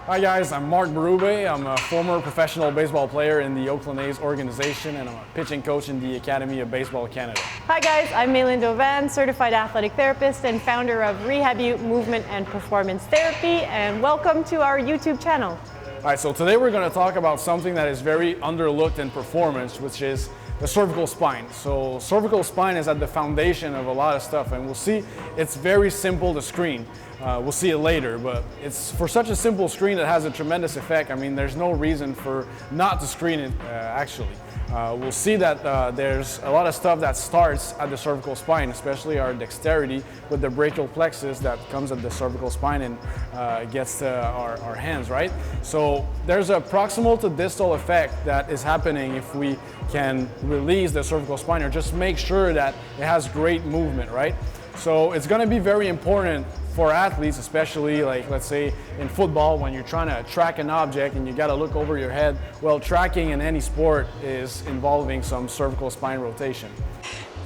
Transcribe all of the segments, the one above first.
Hi guys, I'm Mark Berube. I'm a former professional baseball player in the Oakland A's organization, and I'm a pitching coach in the Academy of Baseball Canada. Hi guys, I'm Maylin Dovan, certified athletic therapist and founder of Rehab-U Movement and Performance Therapy, and welcome to our YouTube channel. All right, so today we're going to talk about something that is very underlooked in performance, which is the cervical spine. So cervical spine is at the foundation of a lot of stuff, and we'll see it's very simple to screen. We'll see it later, but it's for such a simple screen that has a tremendous effect. I mean, there's no reason for not to screen it actually. We'll see that there's a lot of stuff that starts at the cervical spine, especially our dexterity with the brachial plexus that comes at the cervical spine and gets to our hands, right? So there's a proximal to distal effect that is happening if we can release the cervical spine or just make sure that it has great movement, right? So it's going to be very important for athletes, especially like, let's say in football, when you're trying to track an object and you got to look over your head. Well, tracking in any sport is involving some cervical spine rotation.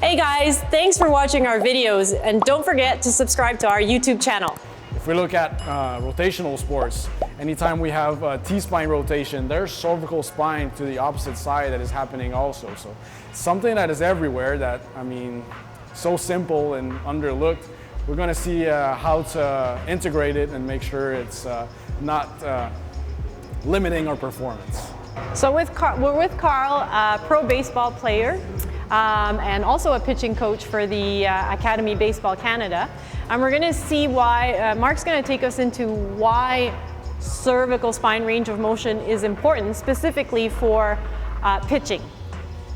Hey guys, thanks for watching our videos, and don't forget to subscribe to our YouTube channel. If we look at rotational sports, anytime we have T-spine rotation, there's cervical spine to the opposite side that is happening also. So something that is everywhere that, I mean, so simple and underlooked. We're going to see how to integrate it and make sure it's not limiting our performance. So we're with Carl, a pro baseball player and also a pitching coach for the Academy Baseball Canada. And we're going to see why, Mark's going to take us into why cervical spine range of motion is important, specifically for pitching.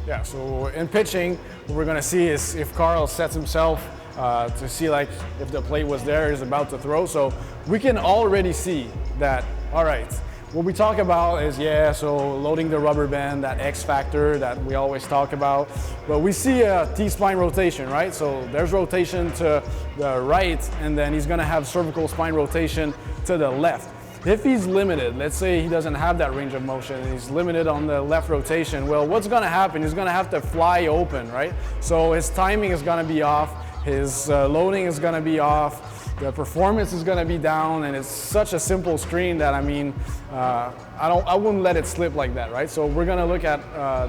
Yeah, so in pitching, what we're going to see is if Carl sets himself to see like if the plate was there, is about to throw. So we can already see that, all right, what we talk about is, yeah, so loading the rubber band, that X factor that we always talk about. But we see a T-spine rotation, right? So there's rotation to the right, and then he's gonna have cervical spine rotation to the left. If he's limited, let's say he doesn't have that range of motion, and he's limited on the left rotation, well, what's gonna happen? He's gonna have to fly open, right? So his timing is gonna be off, his loading is gonna be off, the performance is gonna be down, and it's such a simple screen that, I mean, I wouldn't let it slip like that, right? So we're gonna look at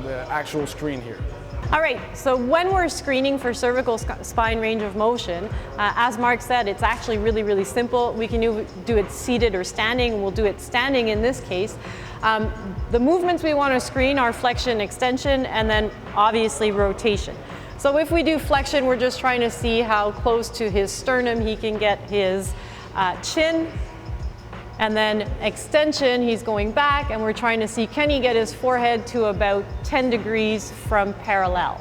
the actual screen here. All right, so when we're screening for cervical spine range of motion, as Mark said, it's actually really, really simple. We can do it seated or standing. We'll do it standing in this case. The movements we want to screen are flexion, extension, and then obviously rotation. So if we do flexion, we're just trying to see how close to his sternum he can get his chin. And then extension, he's going back, and we're trying to see, can he get his forehead to about 10 degrees from parallel?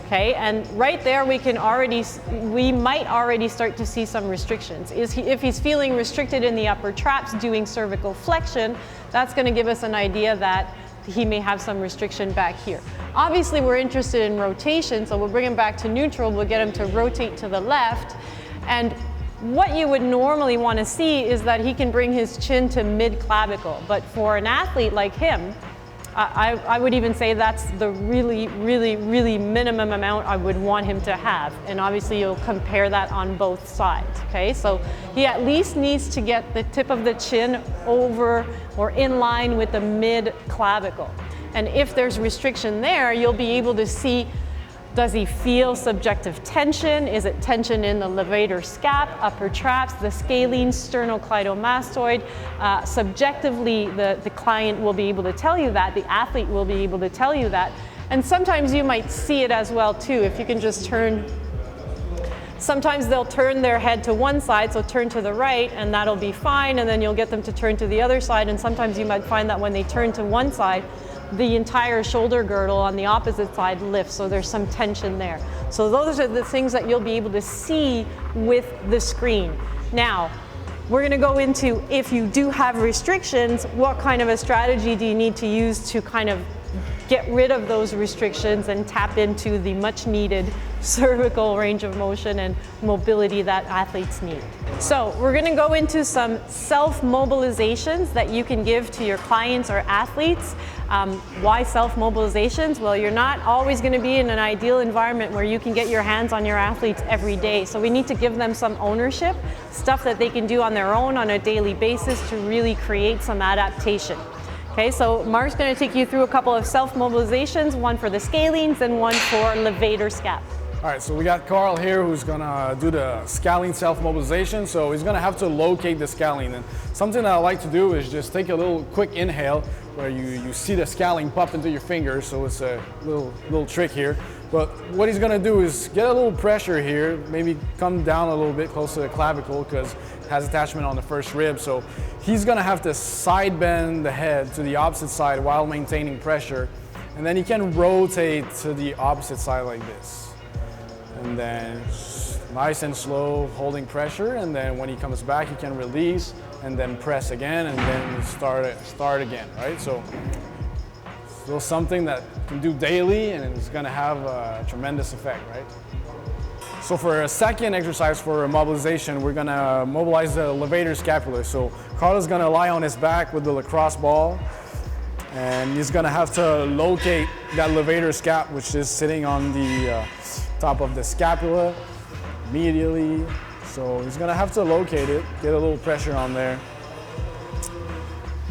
Okay, and right there we might already start to see some restrictions. If he's feeling restricted in the upper traps doing cervical flexion, that's going to give us an idea that he may have some restriction back here. Obviously, we're interested in rotation, so we'll bring him back to neutral. We'll get him to rotate to the left, and what you would normally want to see is that he can bring his chin to mid-clavicle, but for an athlete like him, I would even say that's the really, really, really minimum amount I would want him to have. And obviously you'll compare that on both sides, okay? So he at least needs to get the tip of the chin over or in line with the mid-clavicle. And if there's restriction there, you'll be able to see, does he feel subjective tension? Is it tension in the levator scap, upper traps, the scalene sternocleidomastoid? Subjectively, the client will be able to tell you that, the athlete will be able to tell you that. And sometimes you might see it as well too, if you can just turn. Sometimes they'll turn their head to one side, so turn to the right, and that'll be fine, and then you'll get them to turn to the other side, and sometimes you might find that when they turn to one side, the entire shoulder girdle on the opposite side lifts, so there's some tension there. So those are the things that you'll be able to see with the screen. Now, we're going to go into, if you do have restrictions, what kind of a strategy do you need to use to kind of get rid of those restrictions and tap into the much needed cervical range of motion and mobility that athletes need. So we're going to go into some self-mobilizations that you can give to your clients or athletes Why self-mobilizations? Well, you're not always going to be in an ideal environment where you can get your hands on your athletes every day. So we need to give them some ownership, stuff that they can do on their own on a daily basis to really create some adaptation. Okay, so Mark's going to take you through a couple of self-mobilizations, one for the scalenes and one for levator scap. All right, so we got Carl here who's gonna do the scalene self-mobilization. So he's gonna have to locate the scalene. And something that I like to do is just take a little quick inhale where you see the scalene pop into your fingers. So it's a little trick here. But what he's gonna do is get a little pressure here, maybe come down a little bit close to the clavicle because it has attachment on the first rib. So he's gonna have to side bend the head to the opposite side while maintaining pressure. And then he can rotate to the opposite side like this. And then nice and slow, holding pressure, and then when he comes back, he can release and then press again, and then start again, right? So still something that you can do daily, and it's gonna have a tremendous effect, right? So for a second exercise for mobilization, we're gonna mobilize the levator scapula. So Carlos is gonna lie on his back with the lacrosse ball, and he's gonna have to locate that levator scap, which is sitting on the top of the scapula immediately. So he's gonna have to locate it, get a little pressure on there.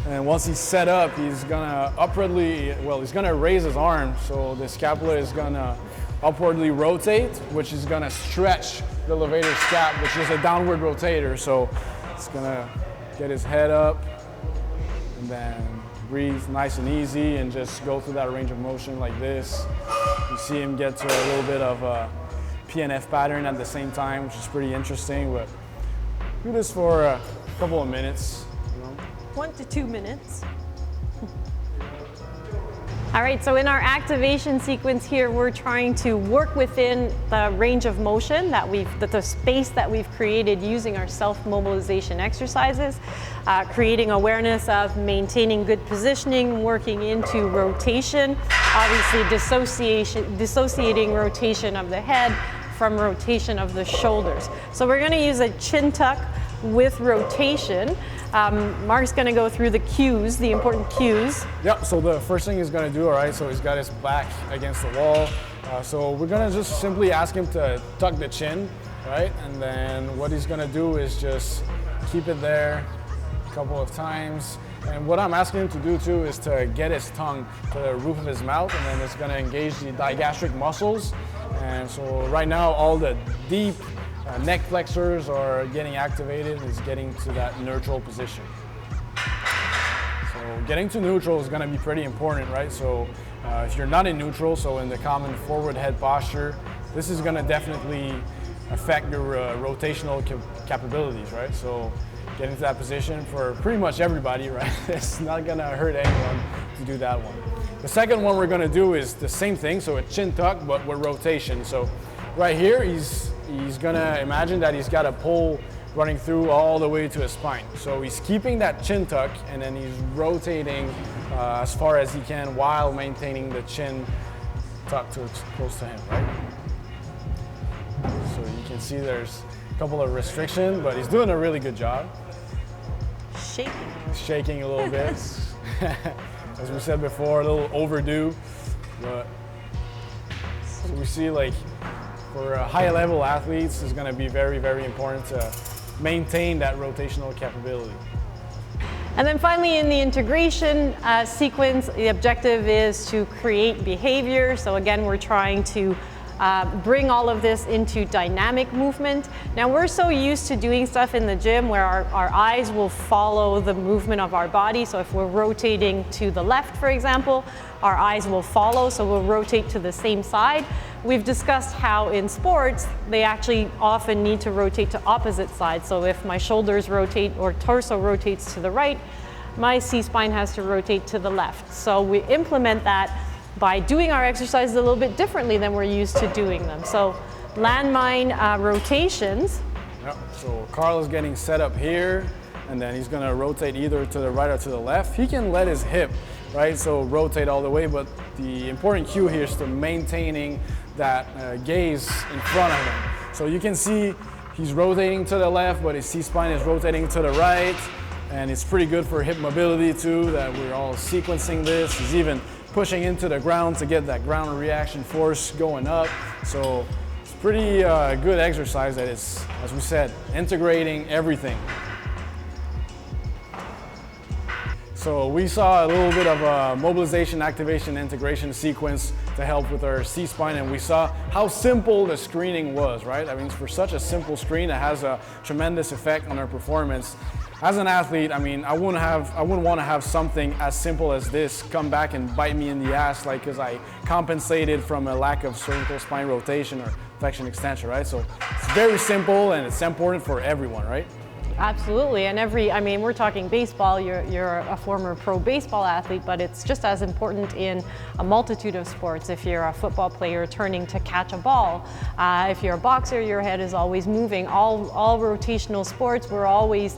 And once he's set up, he's gonna he's gonna raise his arm. So the scapula is gonna upwardly rotate, which is gonna stretch the levator scap, which is a downward rotator. So it's gonna get his head up and then breathe nice and easy and just go through that range of motion like this. You see him get to a little bit of a PNF pattern at the same time, which is pretty interesting. But do this for a couple of minutes. 1 to 2 minutes. All right, so in our activation sequence here, we're trying to work within the range of motion that the space that we've created using our self-mobilization exercises, creating awareness of maintaining good positioning, working into rotation, obviously dissociating rotation of the head from rotation of the shoulders. So we're gonna use a chin tuck with rotation. Mark's gonna go through the cues, the important cues. Yep, so the first thing he's gonna do, all right, so he's got his back against the wall. So we're gonna just simply ask him to tuck the chin, right? And then what he's gonna do is just keep it there a couple of times. And what I'm asking him to do too is to get his tongue to the roof of his mouth, and then it's gonna engage the digastric muscles. And so right now, all the deep neck flexors are getting activated, is getting to that neutral position. So getting to neutral is going to be pretty important, right? So if you're not in neutral, so in the common forward head posture, this is going to definitely affect your rotational capabilities, right? So getting to that position for pretty much everybody, right? It's not going to hurt anyone to do that one. The second one we're going to do is the same thing, so a chin tuck, but with rotation. So right here, he's gonna imagine that he's got a pole running through all the way to his spine. So he's keeping that chin tuck, and then he's rotating as far as he can while maintaining the chin tucked close to him, right? So you can see there's a couple of restrictions, but he's doing a really good job. Shaking a little bit. As we said before, a little overdue, but so we see like for high level athletes, it's going to be very, very important to maintain that rotational capability. And then finally in the integration sequence, the objective is to create behavior. So again, we're trying to bring all of this into dynamic movement. Now we're so used to doing stuff in the gym where our eyes will follow the movement of our body. So if we're rotating to the left, for example, our eyes will follow, so we'll rotate to the same side. We've discussed how in sports, they actually often need to rotate to opposite sides. So if my shoulders rotate or torso rotates to the right, my C-spine has to rotate to the left. So we implement that by doing our exercises a little bit differently than we're used to doing them. So landmine rotations. Yep. So Carl is getting set up here, and then he's gonna rotate either to the right or to the left. He can let his hip, right, so rotate all the way, but the important cue here is to maintaining that gaze in front of him. So you can see he's rotating to the left, but his C-spine is rotating to the right. and it's pretty good for hip mobility too, that we're all sequencing this. He's even pushing into the ground to get that ground reaction force going up. So it's pretty good exercise that is, as we said, integrating everything. So we saw a little bit of a mobilization, activation, integration sequence to help with our C-spine, and we saw how simple the screening was, right? I mean, for such a simple screen, it has a tremendous effect on our performance. As an athlete, I mean, I wouldn't want to have something as simple as this come back and bite me in the ass, like, because I compensated from a lack of cervical spine rotation or flexion extension, right? So it's very simple and it's important for everyone, right? Absolutely, and I mean, we're talking baseball, you're a former pro baseball athlete, but it's just as important in a multitude of sports. If you're a football player turning to catch a ball, if you're a boxer, your head is always moving. All rotational sports, we're always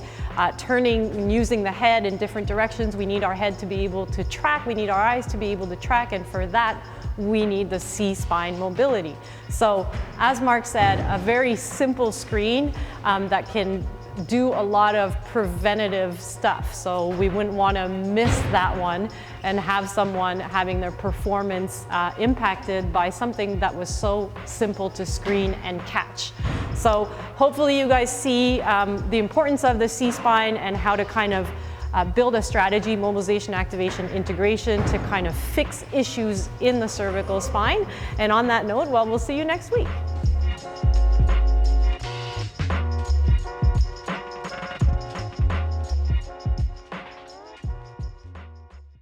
turning and using the head in different directions. We need our head to be able to track, we need our eyes to be able to track, and for that, we need the C-spine mobility. So, as Mark said, a very simple screen that can do a lot of preventative stuff. So we wouldn't want to miss that one and have someone having their performance impacted by something that was so simple to screen and catch. So hopefully you guys see the importance of the C-spine and how to kind of build a strategy, mobilization, activation, integration to kind of fix issues in the cervical spine. And on that note, well, we'll see you next week.